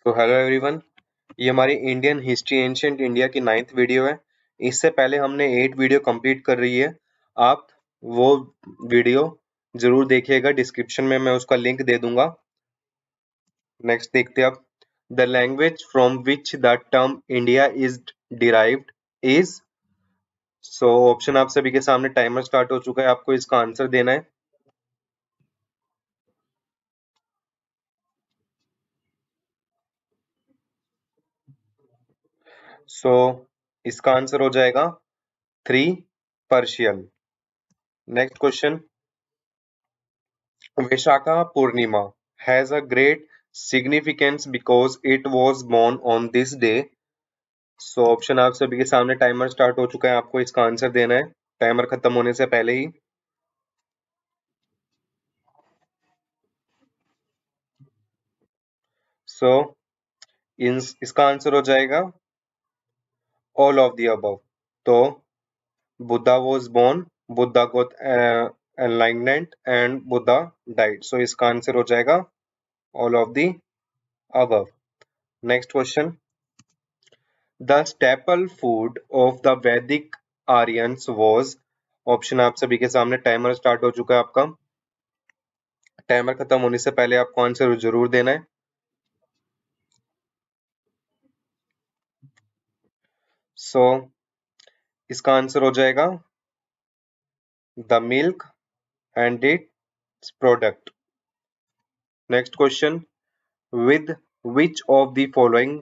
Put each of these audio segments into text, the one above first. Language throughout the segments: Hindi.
तो हेलो एवरीवन, ये हमारी इंडियन हिस्ट्री एंशिएंट इंडिया की 9th वीडियो है। इससे पहले हमने 8 वीडियो कंप्लीट कर रही है। आप वो वीडियो जरूर देखिएगा, डिस्क्रिप्शन में मैं उसका लिंक दे दूंगा। नेक्स्ट देखते हैं अब। The language from which the term India is derived is. So option आप सभी के सामने, टाइमर स्टार्ट हो चुका है, आपको इसका आंसर देना है। सो इसका आंसर हो जाएगा 3 Persian. Next question. Vishakha Purnima has a great significance because it was born on this day. So option आप सभी के सामने, टाइमर स्टार्ट हो चुका है, आपको इसका आंसर देना है टाइमर खत्म होने से पहले ही। सो इसका आंसर हो जाएगा ऑल ऑफ द अबव। तो Buddha was born, Buddha got enlightenment and Buddha died. So इसका आंसर हो जाएगा all of the above. Next question. The staple food of the Vedic Aryans was। Option आप सभी के सामने, टाइमर स्टार्ट हो चुका है आपका। टाइमर खत्म होने से पहले आपको आंसर जरूर देना है। सो इसका आंसर हो जाएगा the milk and it's product. Next question. With which of the following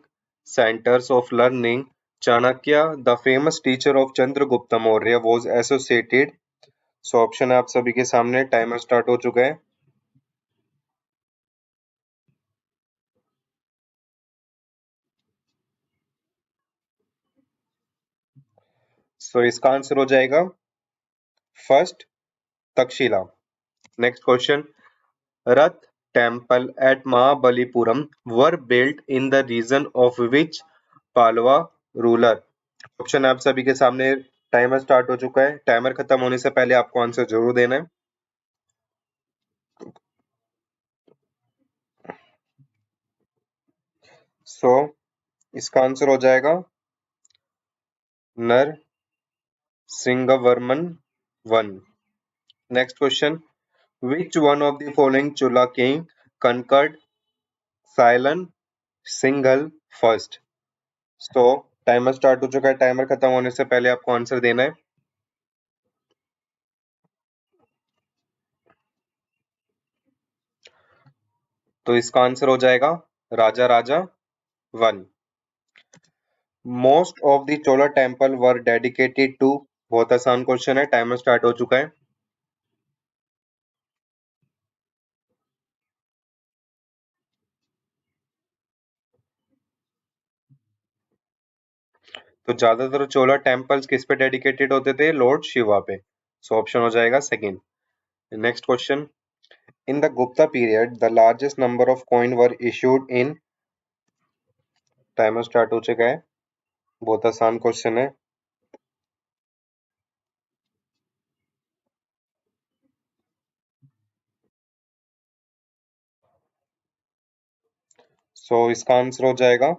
centers of learning Chanakya, the famous teacher of Chandragupta Maurya, was associated। So option आप सभी के सामने, टाइमर स्टार्ट हो चुका है। सो इसका आंसर हो जाएगा first Takshashila. Next question. Rath temple at Mahabalipuram were built in the region of which Pallava ruler। Option आप सभी के सामने, टाइमर स्टार्ट हो चुका है, टाइमर खत्म होने से पहले आपको आंसर जरूर देना है। सो इसका आंसर हो जाएगा Narasimhavarman one. Next question. Which one of the following Chula king conquered Ceylon Singhal first। तो टाइमर स्टार्ट हो चुका है, टाइमर खत्म होने से पहले आपको आंसर देना है। तो इसका आंसर हो जाएगा Raja Raja one. Most of the Chola temple were dedicated to. बहुत आसान क्वेश्चन है, टाइमर स्टार्ट हो चुका है। तो ज्यादातर चोला टेम्पल्स किस पे डेडिकेटेड होते थे? लॉर्ड शिवा पे। सो ऑप्शन हो जाएगा second. Next question. In the Gupta period the largest number of coin were issued in. Timer start हो चुका है, बहुत आसान क्वेश्चन है। सो इसका आंसर हो जाएगा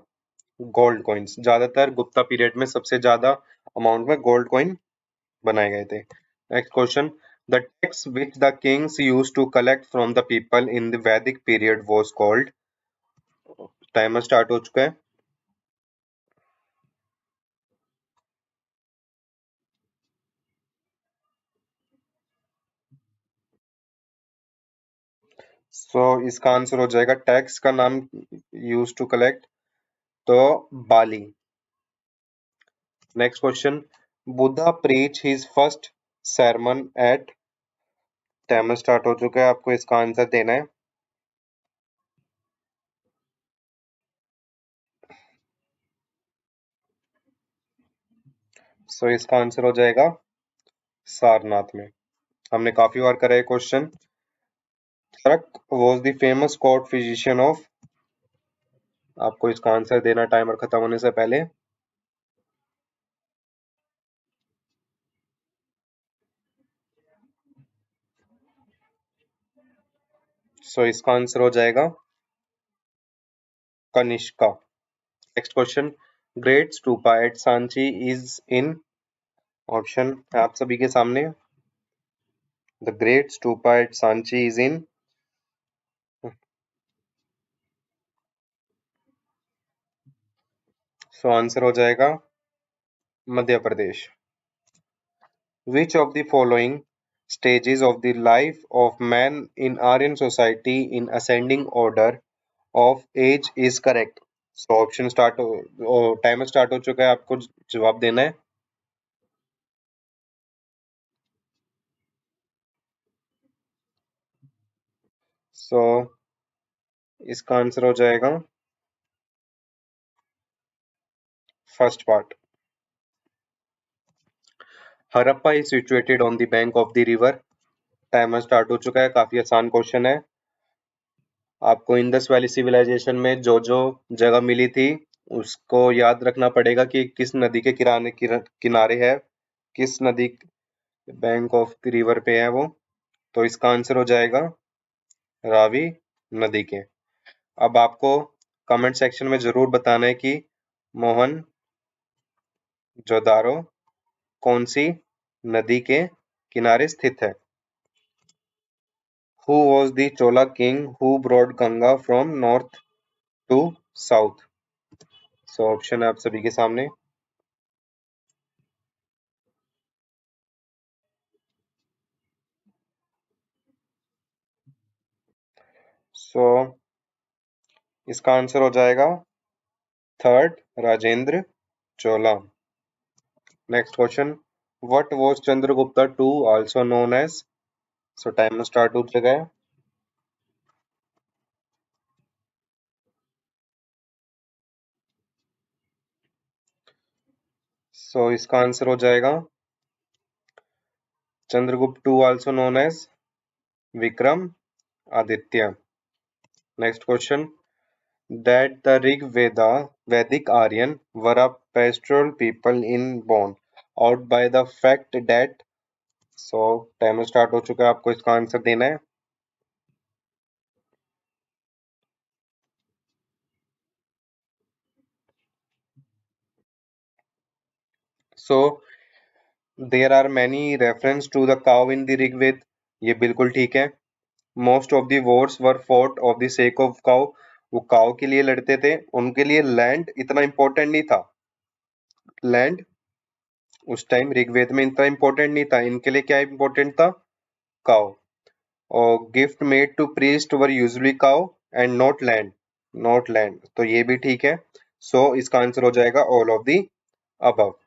गोल्ड कॉइन्स। ज्यादातर गुप्ता पीरियड में सबसे ज्यादा अमाउंट में गोल्ड कॉइन बनाए गए थे। Next question. The tax which the kings used to collect from the people in the Vedic period was called। Timer start हो चुका है। सो इसका आंसर हो जाएगा, टैक्स का नाम यूज टू कलेक्ट, तो bali. Next question. Buddha preach his first sermon at. Timer start हो चुका है, आपको इसका आंसर देना है। सो इसका आंसर हो जाएगा सारनाथ में। हमने काफी बार करा है question. Charaka was the famous court physician of. आपको इसका आंसर देना टाइमर खत्म होने से पहले। सो इसका आंसर हो जाएगा Kanishka. Next question. Great stupa at Sanchi is in option है आप सभी के सामने. The Great Stupa at Sanchi is in. So answer हो जाएगा Madhya Pradesh. Which of the following stages of the life of man in Aryan society in ascending order of age is correct? So option start हो टाइमर स्टार्ट हो चुका है आपको जवाब देना है. So इसका आंसर हो जाएगा first part. Harappa is situated on the bank of the river. Timer start हो चुका है. काफी आसान क्वेश्चन है. आपको इंडस वैली सिविलाइजेशन में जो जो जगह मिली थी उसको याद रखना पड़ेगा कि किस नदी के किनारे है, किस नदी बैंक ऑफ द रिवर पे है वो. तो इसका आंसर हो जाएगा रावी नदी के. अब आपको कमेंट सेक्शन में जरूर बताना है कि मोहन जोदारो कौन सी नदी के किनारे स्थित है. Who was the Chola king who brought Ganga from north to south? So option है आप सभी के सामने. So इसका आंसर हो जाएगा third Rajendra Chola. Next question. What was Chandragupta two also known as? So time start हो चुका है. सो इसका आंसर हो जाएगा Chandragupta two also known as Vikramaditya. Next question. That the Rig Veda Vedic Aryan were a pastoral people in born out by the fact that. So timer start हो चुका है. आपको इसका आंसर देना है. So there are many reference to the cow in the Rigved. ये बिल्कुल ठीक है. Most of the wars were fought of the sake of cow. वो काव के लिए लड़ते थे. उनके लिए लैंड इतना इंपॉर्टेंट नहीं था. लैंड उस टाइम ऋग्वेद में इतना इंपॉर्टेंट नहीं था. इनके लिए क्या इंपॉर्टेंट था? काव. और gift made to priest were usually cow and not land. Not land तो ये भी ठीक है. सो इसका आंसर हो जाएगा all of the above.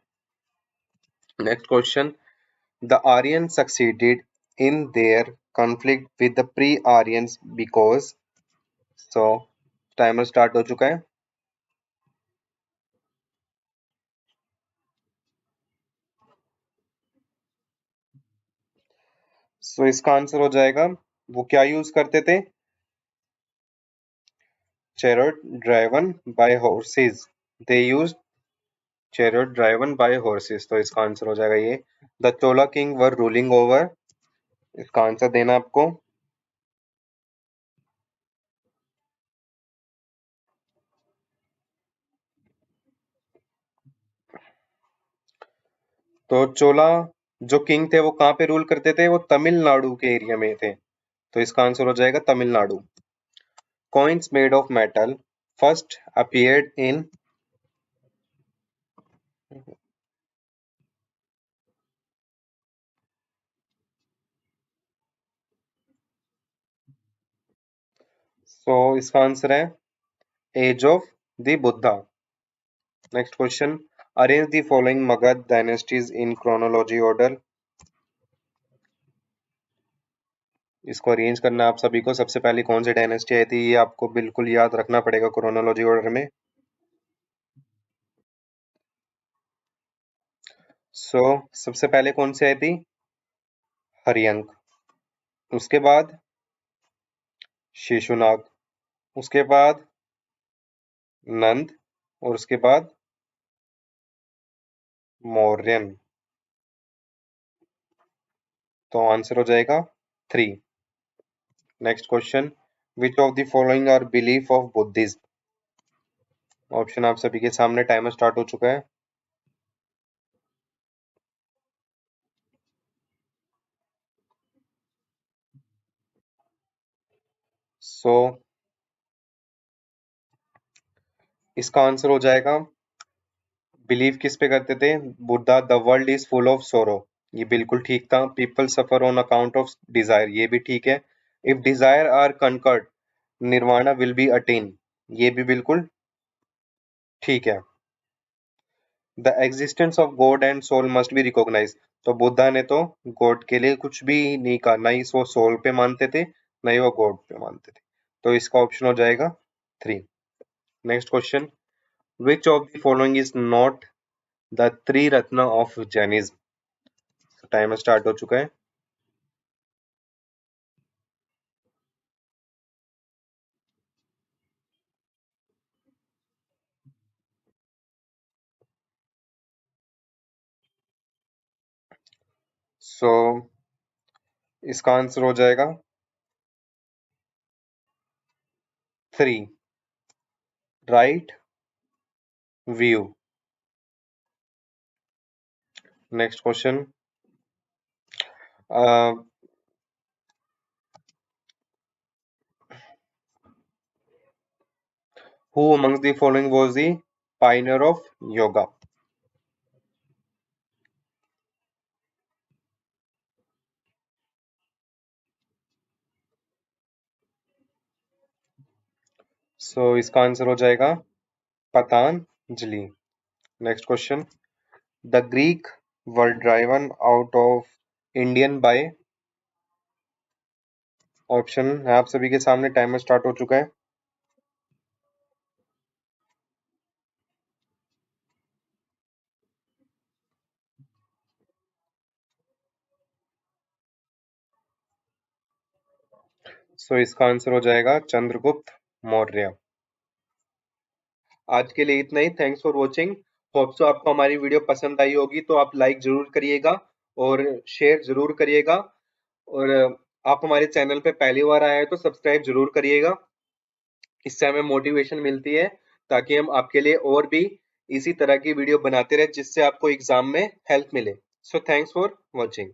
Next question. The Aryan succeeded in their conflict with the pre Aryans because. So timer start हो चुका है. सो इसका आंसर हो जाएगा वो क्या यूज करते थे? Chariot driven by horses. They use chariot driven by horses. तो इसका आंसर हो जाएगा ये. The Chola king were ruling over. इसका आंसर देना आपको. तो चोला जो किंग थे वो कहाँ पे रूल करते थे? वो तमिलनाडु के एरिया में थे. तो इसका आंसर हो जाएगा Tamil Nadu. Coins made of metal first appeared in. So इसका आंसर है age of the Buddha. Next question. Arrange the following Magadha dynasties in chronology order. इसको अरेंज करना है आप सभी को. सबसे पहले कौन सी डायनेस्टी आई थी ये आपको बिल्कुल याद रखना पड़ेगा क्रोनोलॉजी ऑर्डर में. सो सबसे पहले कौन सी आई थी? हरियंक. उसके बाद शेषुनाग. उसके बाद नंद. और उसके बाद मौर्यन. तो आंसर हो जाएगा 3. Next question. Which of the following are belief of Buddhism? Option आप सभी के सामने, टाइमर स्टार्ट हो चुका है। सो इसका आंसर हो जाएगा, बिलीव किस पे करते थे? Buddha, the world is full of sorrow. ये बिल्कुल ठीक था। People suffer on account of desire, ये भी ठीक है। If desire are conquered, nirvana will be attain, ये भी बिल्कुल ठीक है। The existence of God and soul must be recognise, तो बुद्धा ने तो गॉड के लिए कुछ भी नहीं कहा, ना ही वो सोल पे मानते थे, ना ही वो गॉड पे मानते थे। तो इसका ऑप्शन हो जाएगा 3। Next question, which of the following is not the Tri Ratna of Jainism? Timer start हो चुका है। सो इसका आंसर हो जाएगा 3, right view. Next question, who amongst the following was the pioneer of yoga? So इसका आंसर हो जाएगा Patanjali. Next question, the Greek were driven out of Indian by, option है आप सभी के सामने, टाइमर स्टार्ट हो चुका है। सो इसका आंसर हो जाएगा चंद्रगुप्त मौर्य। आज के लिए इतना ही। Thanks for watching. Hope so आपको हमारी वीडियो पसंद आई होगी, तो आप लाइक जरूर करिएगा और शेयर जरूर करिएगा। और आप हमारे चैनल पे पहली बार आए हैं तो सब्सक्राइब जरूर करिएगा। इससे हमें मोटिवेशन मिलती है ताकि हम आपके लिए और भी इसी तरह की वीडियो बनाते रहे जिससे आपको एग्जाम में हेल्प मिले। So thanks for watching.